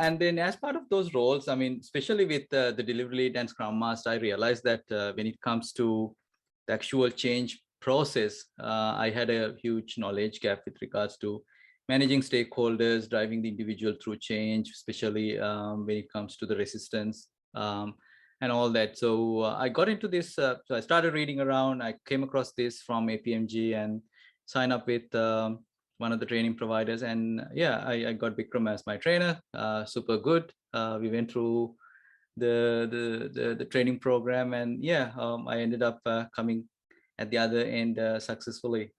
And then as part of those roles, I mean, especially with the delivery lead and Scrum Master, I realized that when it comes to the actual change process, I had a huge knowledge gap with regards to managing stakeholders, driving the individual through change, especially when it comes to the resistance and all that. So I got into this, so I started reading around, I came across this from APMG and signed up with one of the training providers. And yeah, I got Bikram as my trainer, super good. We went through the training program, and yeah, I ended up coming at the other end successfully.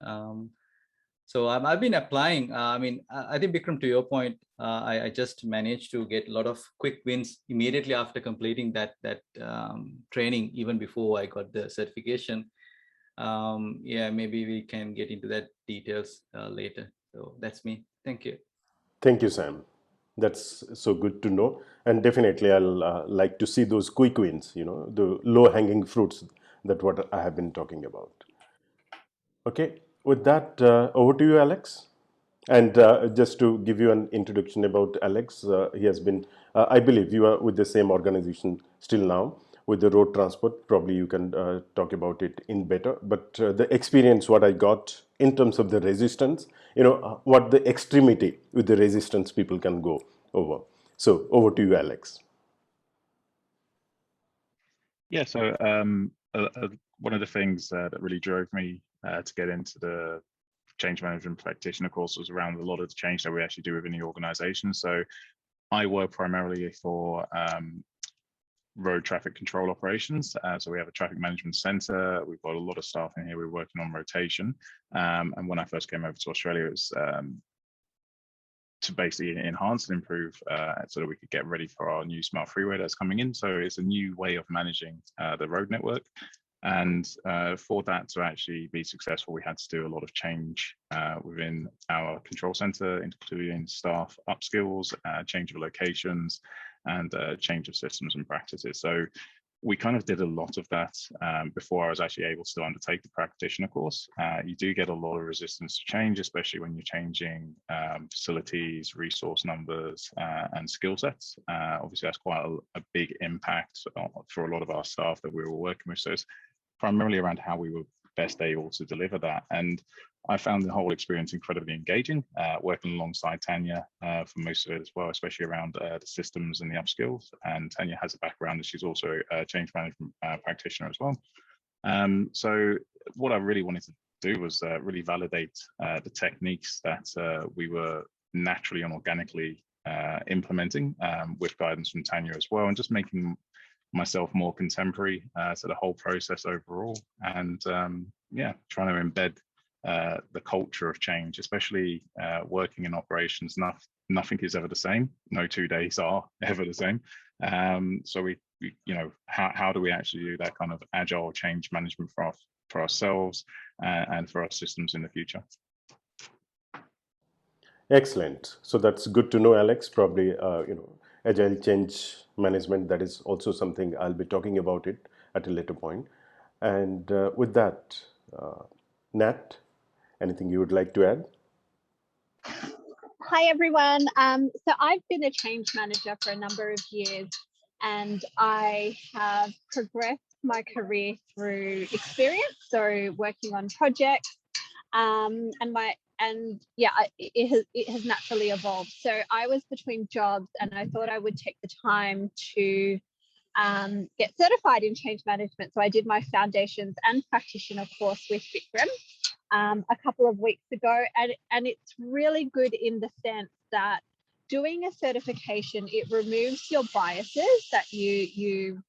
So I've been applying. I mean, I think Bikram, to your point, I just managed to get a lot of quick wins immediately after completing that training, even before I got the certification. Yeah, maybe we can get into that details later. So that's me. Thank you. Thank you, Sam. That's so good to know. And definitely, I'll like to see those quick wins, the low hanging fruits that what I have been talking about. Okay, with that, over to you, Alex. And just to give you an introduction about Alex, he has been, I believe you are with the same organization still now with the road transport. Probably you can talk about it in better. But the experience, what I got in terms of the resistance, what the extremity with the resistance people can go over. So over to you, Alex. Yeah, so one of the things that really drove me to get into the change management practitioner course was around a lot of the change that we actually do within the organization. So I work primarily for road traffic control operations. So we have a traffic management center. We've got a lot of staff in here. We're working on rotation. And when I first came over to Australia, it was to basically enhance and improve so that we could get ready for our new smart freeway that's coming in. So it's a new way of managing the road network. And for that to actually be successful, we had to do a lot of change within our control center, including staff upskills, change of locations, and change of systems and practices. So we kind of did a lot of that before I was actually able to undertake the practitioner course. You do get a lot of resistance to change, especially when you're changing facilities, resource numbers, and skill sets. Obviously, that's quite a big impact for a lot of our staff that we were working with. So it's primarily around how we were best able to deliver that. And I found the whole experience incredibly engaging, working alongside Tanya for most of it as well, especially around the systems and the upskills. And Tanya has a background and she's also a change management practitioner as well. So what I really wanted to do was really validate the techniques that we were naturally and organically implementing with guidance from Tanya as well, and just making myself more contemporary to the whole process overall. And yeah, trying to embed the culture of change, especially working in operations. Nothing is ever the same. No 2 days are ever the same. So we how do we actually do that kind of agile change management for ourselves and for our systems in the future? Excellent. So that's good to know, Alex. Probably agile change management, that is also something I'll be talking about it at a later point. And with that, Nat, anything you would like to add? Hi, everyone. So I've been a change manager for a number of years, and I have progressed my career through experience, so working on projects, it has naturally evolved. So I was between jobs, and I thought I would take the time to get certified in change management. So I did my foundations and practitioner course with Bikram a couple of weeks ago, and it's really good in the sense that doing a certification, it removes your biases that you've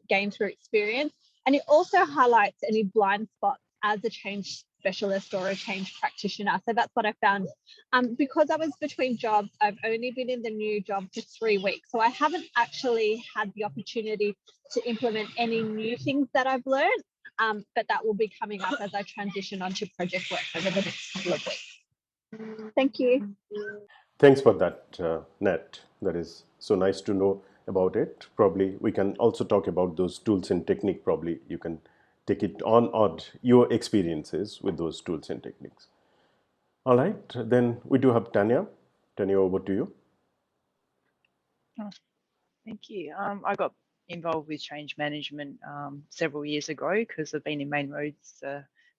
gained through experience, and it also highlights any blind spots as a change specialist or a change practitioner. So that's what I found. Because I was between jobs, I've only been in the new job for 3 weeks, so I haven't actually had the opportunity to implement any new things that I've learned. But that will be coming up as I transition onto project work over the next couple of weeks. Thank you. Thanks for that, Nat. That is so nice to know about it. Probably we can also talk about those tools and technique. Probably you can take it on your experiences with those tools and techniques. All right, then we do have Tanya. Tanya, over to you. Thank you. I got involved with change management several years ago because I've been in Main Roads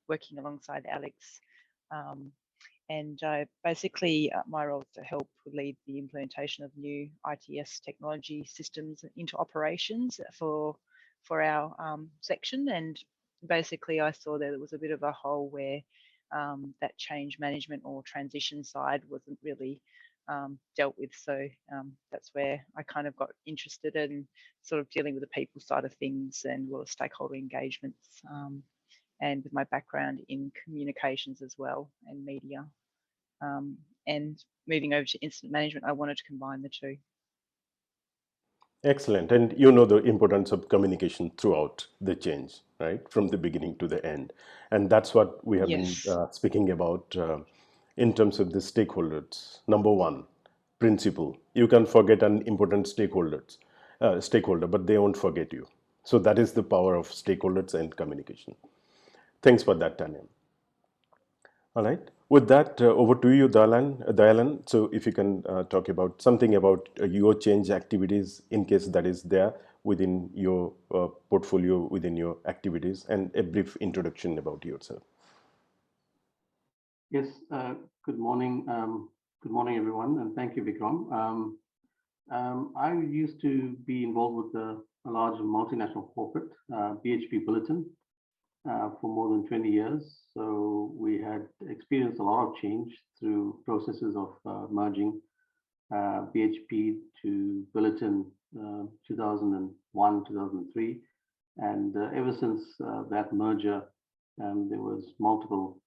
working alongside Alex. And basically, my role is to help lead the implementation of new ITS technology systems into operations for our section. And basically, I saw that there was a bit of a hole where that change management or transition side wasn't really dealt with. So that's where I kind of got interested in sort of dealing with the people side of things and stakeholder engagements, and with my background in communications as well and media. And moving over to incident management, I wanted to combine the two. Excellent. And you know the importance of communication throughout the change, right? From the beginning to the end. And that's what we have Yes. been speaking about in terms of the stakeholders. Number one, principle. You can forget an important stakeholder, but they won't forget you. So that is the power of stakeholders and communication. Thanks for that, Tanya. All right. With that, over to you, Dayalan. So if you can talk about something about your change activities in case that is there within your portfolio, within your activities, and a brief introduction about yourself. Yes, good morning. Good morning, everyone, and thank you, Vikram. I used to be involved with a large multinational corporate, BHP Billiton, for more than 20 years. So we had experienced a lot of change through processes of merging BHP to Billiton 2001, 2003. And ever since that merger, there was multiple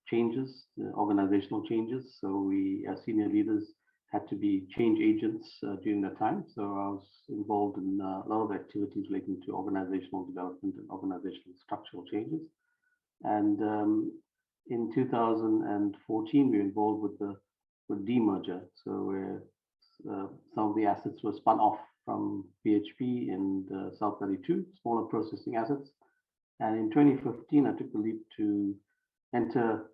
changes, organizational changes. So we, as senior leaders, had to be change agents during that time. So I was involved in a lot of activities relating to organizational development and organizational structural changes. And in 2014, we were involved with the demerger. So where some of the assets were spun off from BHP and South 32, smaller processing assets. And in 2015, I took the leap to enter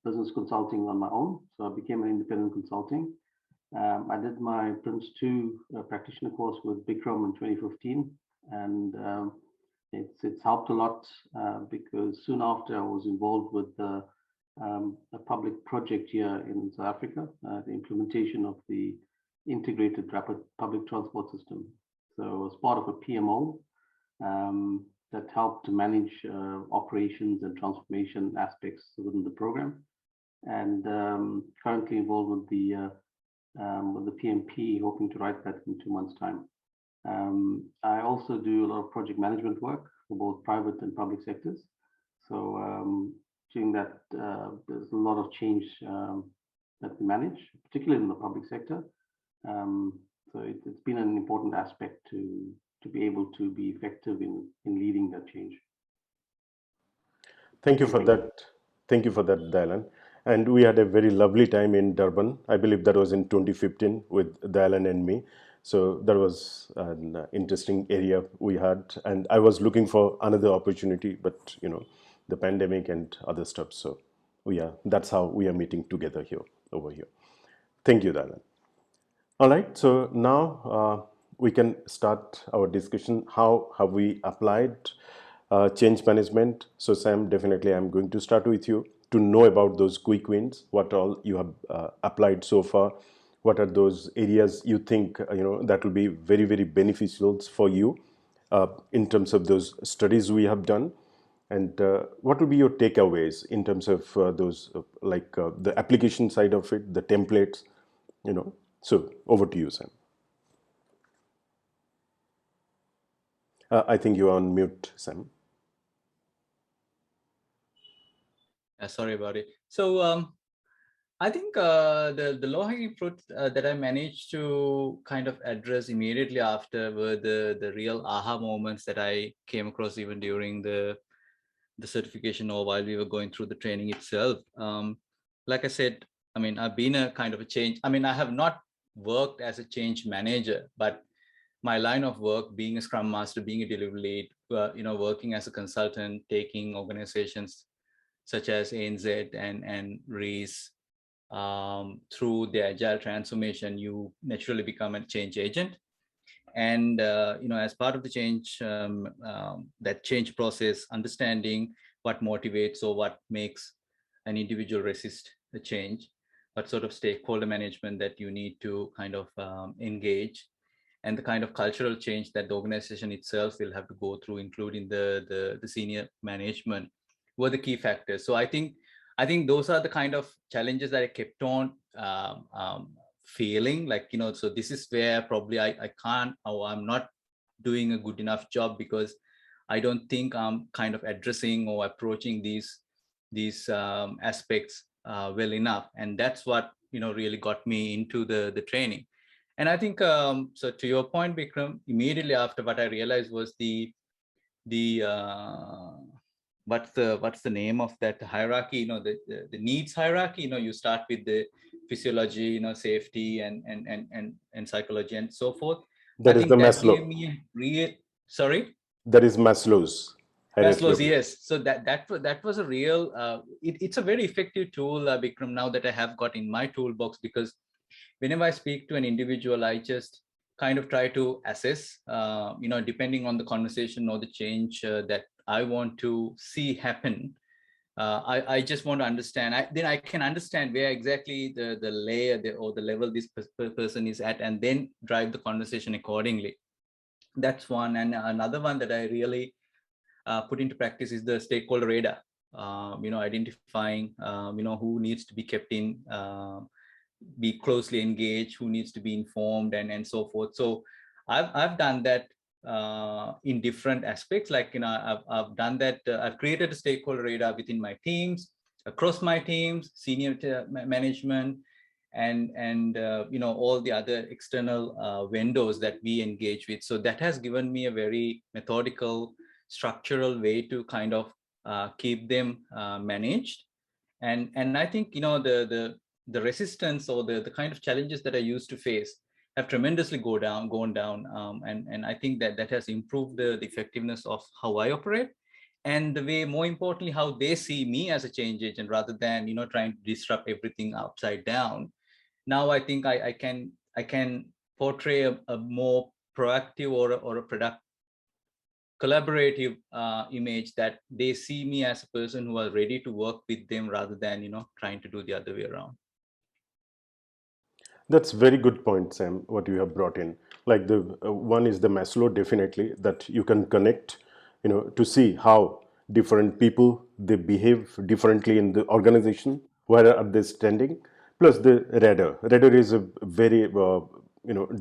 business consulting on my own. So I became an independent consulting. I did my Prince 2 practitioner course with Bikram in 2015, and it's helped a lot because soon after I was involved with a public project here in South Africa, the implementation of the integrated rapid public transport system. So as part of a PMO that helped to manage operations and transformation aspects within the program, and currently involved with the PMP, hoping to write that in 2 months' time. I also do a lot of project management work for both private and public sectors. So during that, there's a lot of change that we manage, particularly in the public sector. So it's been an important aspect to be able to be effective in leading that change. Thank you for that. Thank you for that, Dayalan. And we had a very lovely time in Durban. I believe that was in 2015 with Dayalan and me. So that was an interesting area we had. And I was looking for another opportunity, but you know, the pandemic and other stuff. So that's how we are meeting together here, over here. Thank you, Dayalan. All right, so now we can start our discussion. How have we applied change management? So Sam, definitely I'm going to start with you to know about those quick wins, what all you have applied so far. What are those areas you think that will be very, very beneficial for you in terms of those studies we have done? And what will be your takeaways in terms of those, the application side of it, the templates, So over to you, Sam. I think you're on mute, Sam. Sorry about it. So I think the low-hanging fruit that I managed to kind of address immediately after were the real aha moments that I came across even during the certification or while we were going through the training itself. Like I said, I mean, I've been a kind of a change. I mean, I have not worked as a change manager, but my line of work, being a Scrum Master, being a delivery lead, working as a consultant, taking organizations such as ANZ and REES through the agile transformation, you naturally become a change agent. And as part of the change, that change process, understanding what motivates or what makes an individual resist the change, what sort of stakeholder management that you need to kind of engage, and the kind of cultural change that the organization itself will have to go through, including the senior management, were the key factors. So I think those are the kind of challenges that I kept on feeling like, so this is where probably I can't, or I'm not doing a good enough job, because I don't think I'm kind of addressing or approaching these aspects well enough. And that's what really got me into the training. And I think so to your point, Vikram, immediately after, what I realized was the what's the name of that hierarchy, the needs hierarchy. You start with the physiology, safety and psychology and so forth. That I is the think that gave Maslow. me a real, sorry? That is Maslow's hierarchy Maslow's, of needs. yes. So that was a real, it's a very effective tool, Vikram, now that I have got in my toolbox, because whenever I speak to an individual, I just kind of try to assess, depending on the conversation or the change that I want to see happen. I just want to understand. Then I can understand where exactly the layer or the level this person is at, and then drive the conversation accordingly. That's one. And another one that I really put into practice is the stakeholder radar. Identifying, who needs to be kept in, be closely engaged, who needs to be informed, and so forth. So I've done that in different aspects. Like, I've done that. I've created a stakeholder radar within my teams, across my teams, senior management, and all the other external vendors that we engage with. So that has given me a very methodical, structural way to kind of keep them managed. And I think the resistance or the kind of challenges that I used to face have tremendously gone down, and I think that has improved the effectiveness of how I operate, and the way, more importantly, how they see me as a change agent, rather than trying to disrupt everything upside down. Now I think I can portray a more proactive or a product collaborative image, that they see me as a person who are ready to work with them, rather than trying to do the other way around. That's very good point, Sam, what you have brought in. Like the one is the Maslow, definitely, that you can connect, to see how different people, they behave differently in the organization, where are they standing. Plus the radar. Radar is a very,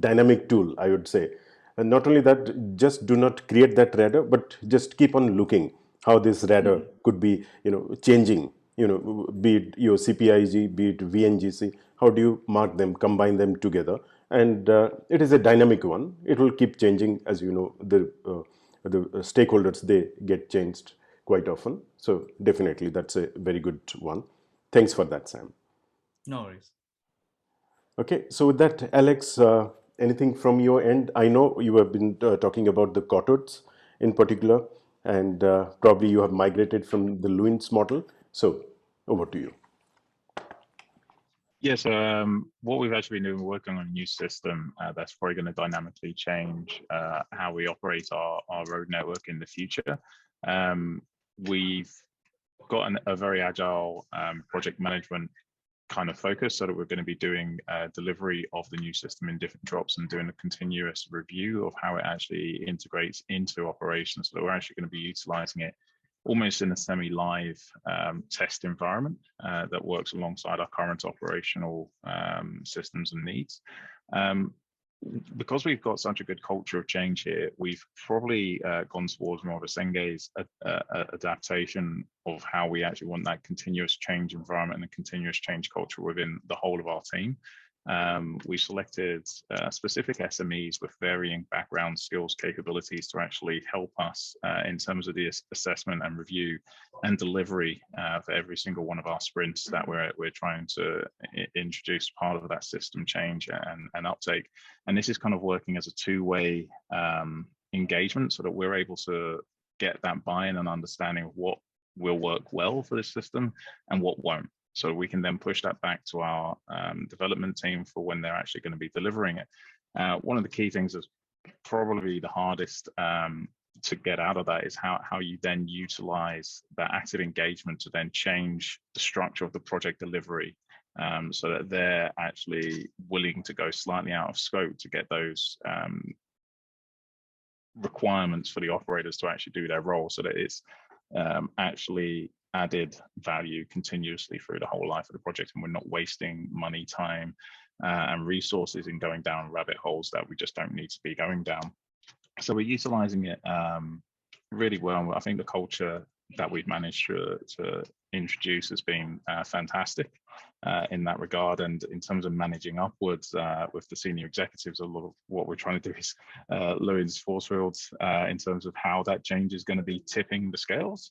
dynamic tool, I would say. And not only that, just do not create that radar, but just keep on looking how this radar could be, changing, be it your CPIG, be it VNGC, how do you mark them, combine them together? And it is a dynamic one. It will keep changing, as you know, the stakeholders, they get changed quite often. So definitely that's a very good one. Thanks for that, Sam. No worries. Okay, so with that, Alex, anything from your end? I know you have been talking about the cohorts in particular, and probably you have migrated from the Lewin's model. So over to you. Yes, what we've actually been doing, we're working on a new system that's probably going to dynamically change how we operate our road network in the future. We've got a very agile project management kind of focus, so that we're going to be doing delivery of the new system in different drops and doing a continuous review of how it actually integrates into operations. So that we're actually going to be utilizing it almost in a semi-live test environment that works alongside our current operational systems and needs. Because we've got such a good culture of change here, we've probably gone towards more of a Senge's adaptation of how we actually want that continuous change environment and a continuous change culture within the whole of our team. We selected specific SMEs with varying background, skills, capabilities to actually help us in terms of the assessment and review and delivery for every single one of our sprints that we're trying to introduce part of that system change and uptake. And this is kind of working as a two-way engagement, so that we're able to get that buy-in and understanding of what will work well for this system and what won't. so we can then push that back to our development team for when they're actually going to be delivering it. One of the key things that's probably the hardest to get out of that is how you then utilize that active engagement to then change the structure of the project delivery, so that they're actually willing to go slightly out of scope to get those requirements for the operators to actually do their role, so that it's actually added value continuously through the whole life of the project, and we're not wasting money, time, and resources in going down rabbit holes that we just don't need to be going down. So we're utilizing it really well. I think the culture that we've managed to introduce has been fantastic in that regard. And in terms of managing upwards with the senior executives, a lot of what we're trying to do is Lewin's force fields in terms of how that change is going to be tipping the scales.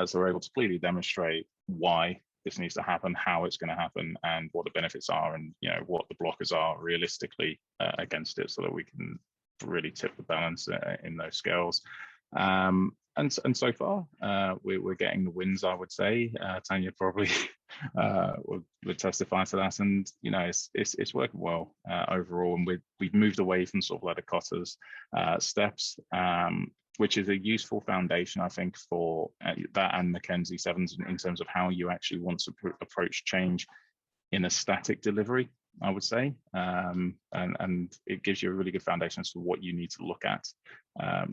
So we're able to clearly demonstrate why this needs to happen, how it's going to happen, and what the benefits are, and what the blockers are realistically against it, so that we can really tip the balance in those scales. And so far, we're getting the wins, I would say. Tanya probably would testify to that, and it's working well overall. And we've moved away from sort of like the Cotter's steps, which is a useful foundation, I think, for that and Mackenzie Sevens in terms of how you actually want to approach change in a static delivery, I would say, and it gives you a really good foundation as to what you need to look at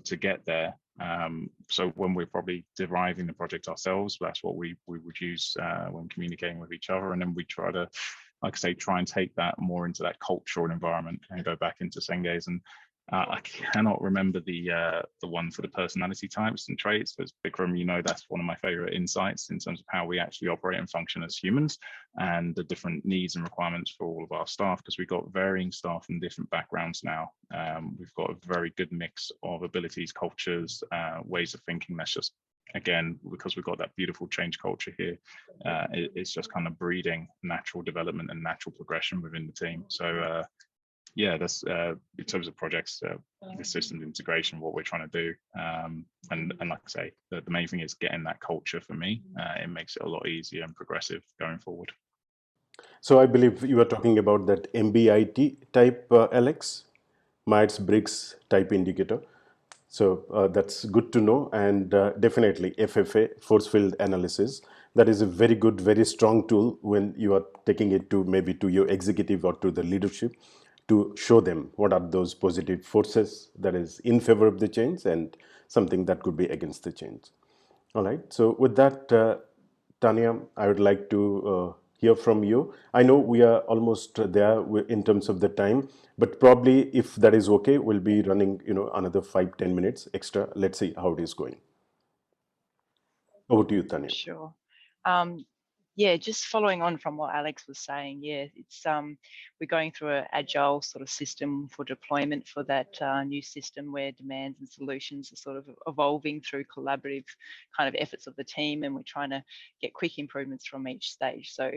to get there. So when we're probably deriving the project ourselves, that's what we would use when communicating with each other, and then we try to, like I say, try and take that more into that cultural environment and go back into Senge's. And I cannot remember the one for the personality types and traits, but Bikram, that's one of my favorite insights in terms of how we actually operate and function as humans, and the different needs and requirements for all of our staff, because we've got varying staff from different backgrounds now. We've got a very good mix of abilities, cultures, ways of thinking. That's just, again, because we've got that beautiful change culture here, it's just kind of breeding natural development and natural progression within the team. So yeah, that's in terms of projects, the systems integration, what we're trying to do. And like I say, the main thing is getting that culture for me. It makes it a lot easier and progressive going forward. So I believe you are talking about that MBIT type, Alex, Myers-Briggs type indicator. So that's good to know. And definitely FFA, force field analysis, that is a very good, very strong tool when you are taking it to maybe to your executive or to the leadership, to show them what are those positive forces that is in favor of the change and something that could be against the change. All right. So with that, Tanya, I would like to hear from you. I know we are almost there in terms of the time, but probably if that is okay, we'll be running, another 5-10 minutes extra. Let's see how it is going. Over to you, Tanya. Sure. Yeah, just following on from what Alex was saying, yeah, it's we're going through an agile sort of system for deployment for that new system, where demands and solutions are sort of evolving through collaborative kind of efforts of the team, and we're trying to get quick improvements from each stage. So,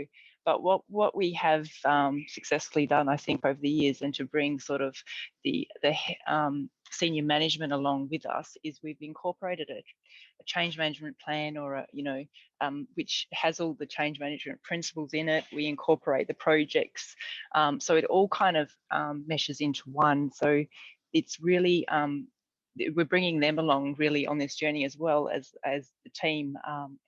but what we have successfully done, I think, over the years, and to bring sort of the senior management along with us, is we've incorporated a change management plan, or which has all the change management principles in it. We incorporate the projects, so it all kind of meshes into one. So it's really we're bringing them along really on this journey as well as the team,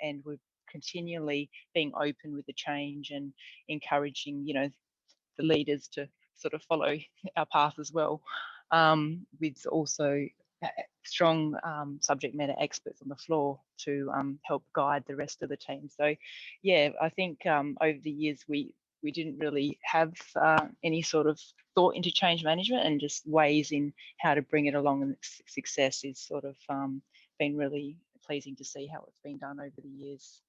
and we're continually being open with the change and encouraging the leaders to sort of follow our path as well, with also strong subject matter experts on the floor to help guide the rest of the team. So yeah, I think over the years we didn't really have any sort of thought into change management, and just ways in how to bring it along, and success is sort of been really pleasing to see how it's been done over the years.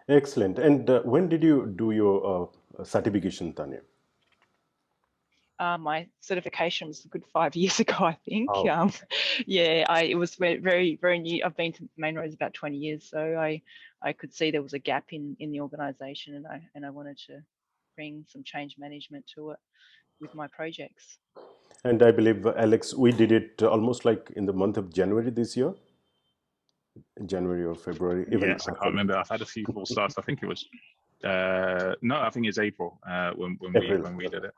Excellent. And when did you do your certification, Tanya? My certification was a good 5 years ago, I think. Oh. Yeah, it was very, very new. I've been to Main Roads about 20 years, so I could see there was a gap in the organisation, and I wanted to bring some change management to it with my projects. And I believe, Alex, we did it almost like in the month of January this year. January or February. Even yes, I can't remember. I've had a few false starts. I think it was No, I think it's April when April. we did it.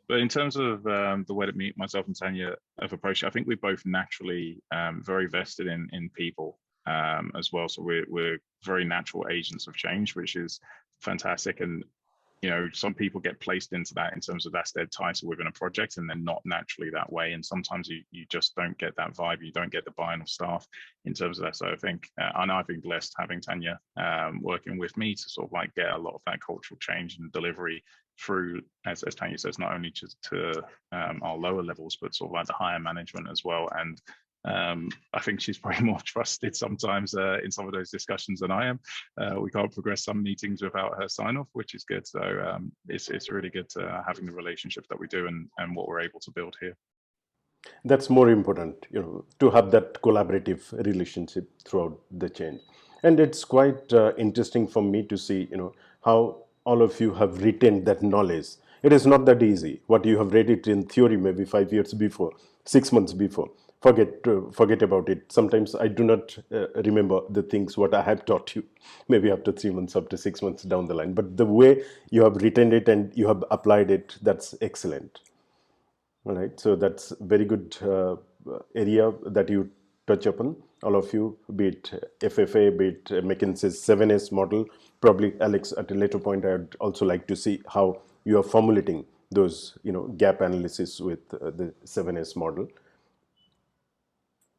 But in terms of the way that myself and Tanya have approached it, I think we're both naturally very vested in people as well. So we're very natural agents of change, which is fantastic. And some people get placed into that in terms of that's their title within a project, and they're not naturally that way. And sometimes you just don't get that vibe. You don't get the buy-in of staff in terms of that. So I think, and I've been blessed having Tanya working with me to sort of like get a lot of that cultural change and delivery through, as Tanya says, not only to our lower levels, but sort of like the higher management as well. And I think she's probably more trusted sometimes in some of those discussions than I am. We can't progress some meetings without her sign off, which is good. So it's really good having the relationship that we do and what we're able to build here. That's more important, to have that collaborative relationship throughout the change. And it's quite interesting for me to see, how all of you have retained that knowledge. It is not that easy. What you have read it in theory, maybe 5 years before, 6 months before, forget about it. Sometimes I do not remember the things what I have taught you, maybe after 3 months, after 6 months down the line. But the way you have retained it and you have applied it, that's excellent. All right, so that's very good area that you touch upon, all of you, be it FFA, be it McKinsey's 7S model. Probably, Alex, at a later point, I'd also like to see how you are formulating those, gap analysis with the 7S model.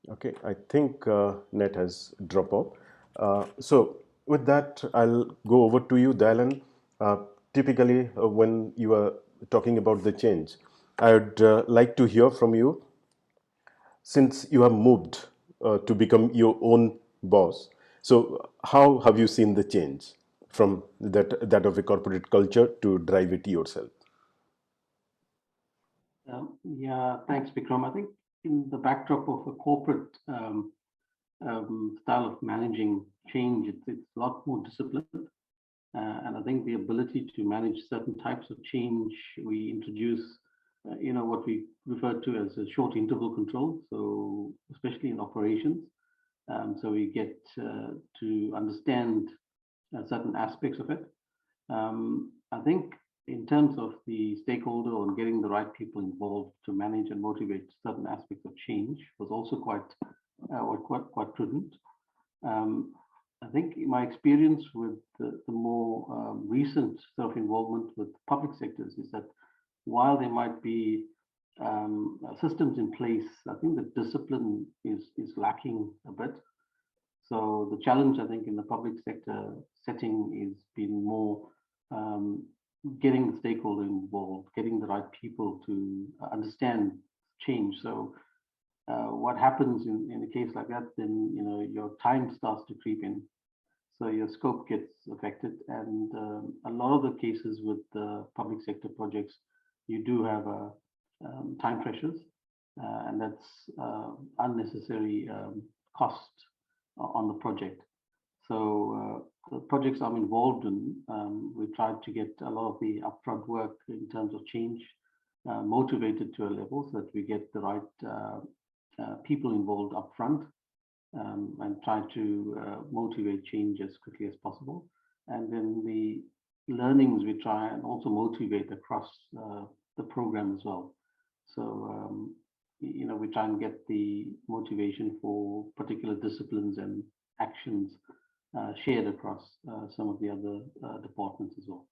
Okay, I think net has dropped off. So with that, I'll go over to you, Dylan. Typically, when you are talking about the change, I would like to hear from you, since you have moved to become your own boss. So how have you seen the change from that of a corporate culture to drive it yourself? Yeah, thanks, Vikram. I think in the backdrop of a corporate style of managing change, it's a lot more disciplined. And I think the ability to manage certain types of change, we introduce, what we refer to as a short interval control. So especially in operations, so we get to understand certain aspects of it. I think in terms of the stakeholder or getting the right people involved to manage and motivate certain aspects of change was also quite prudent. I think my experience with the more recent self-involvement with public sectors is that while there might be systems in place, I think the discipline is lacking a bit. So the challenge, I think, in the public sector setting is been more getting the stakeholder involved, getting the right people to understand change. So what happens in a case like that, then your time starts to creep in, so your scope gets affected. And a lot of the cases with the public sector projects, you do have time pressures, and that's unnecessary cost on the project. So the projects I'm involved in, we tried to get a lot of the upfront work in terms of change motivated to a level so that we get the right people involved upfront, and try to motivate change as quickly as possible. And then the learnings we try and also motivate across the program as well. So we try and get the motivation for particular disciplines and actions shared across some of the other departments as well.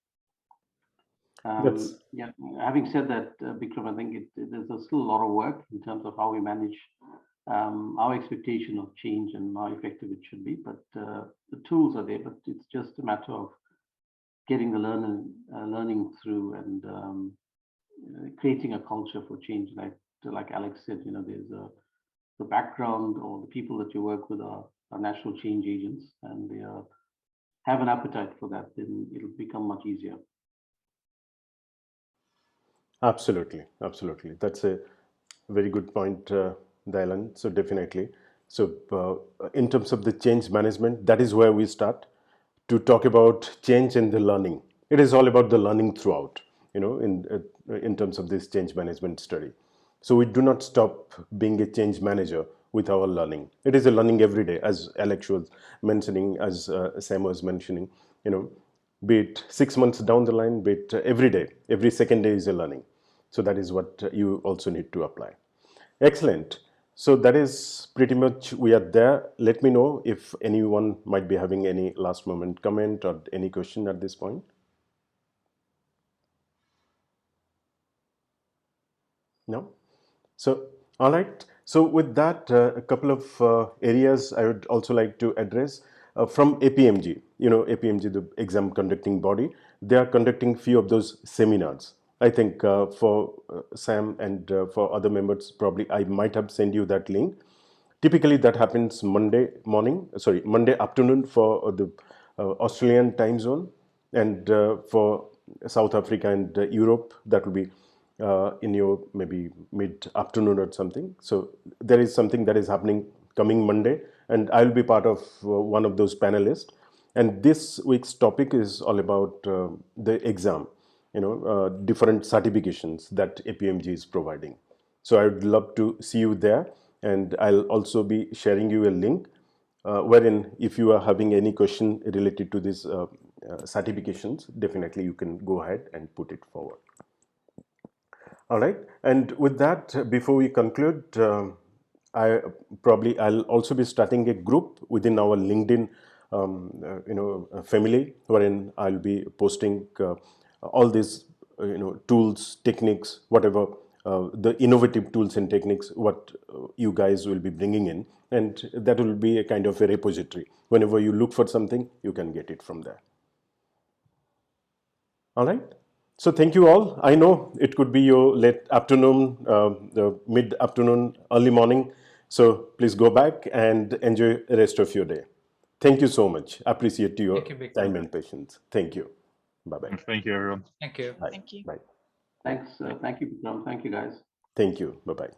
Yeah. Having said that, Vikram, I think there's still a lot of work in terms of how we manage our expectation of change and how effective it should be. But the tools are there, but it's just a matter of getting the learning through and creating a culture for change. Like Alex said, there's the background, or the people that you work with are national change agents, and they have an appetite for that, then it'll become much easier. Absolutely. That's a very good point, Dylan. So definitely. So in terms of the change management, that is where we start to talk about change and the learning. It is all about the learning throughout, in terms of this change management study. So we do not stop being a change manager with our learning. It is a learning every day, as Alex was mentioning, as Sam was mentioning. be it 6 months down the line, be it every day, every second day is a learning. So that is what you also need to apply. Excellent. So that is pretty much, we are there. Let me know if anyone might be having any last moment comment or any question at this point. No? So, all right. So with that, a couple of areas I would also like to address from APMG. You know, APMG, the exam conducting body, they are conducting few of those seminars. I think for Sam and for other members, probably I might have sent you that link. Typically, that happens Monday afternoon for the Australian time zone, and for South Africa and Europe, that will be in your maybe mid afternoon or something. So there is something that is happening coming Monday, and I'll be part of one of those panelists. And this week's topic is all about the exam, different certifications that APMG is providing. So I would love to see you there, and I'll also be sharing you a link wherein if you are having any question related to these certifications, definitely you can go ahead and put it forward. All right, and with that, before we conclude, I'll also be starting a group within our LinkedIn family, wherein I'll be posting all these tools, techniques, whatever the innovative tools and techniques what you guys will be bringing in, and that will be a kind of a repository. Whenever you look for something, you can get it from there. All right. So thank you all. I know it could be your late afternoon, the mid afternoon, early morning. So please go back and enjoy the rest of your day. Thank you so much. Appreciate your time and patience. Thank you. Bye-bye. Thank you, everyone. Thank you. Bye. Thank you. Bye. Thanks. Thank you, Vikram. Thank you, guys. Thank you. Bye-bye.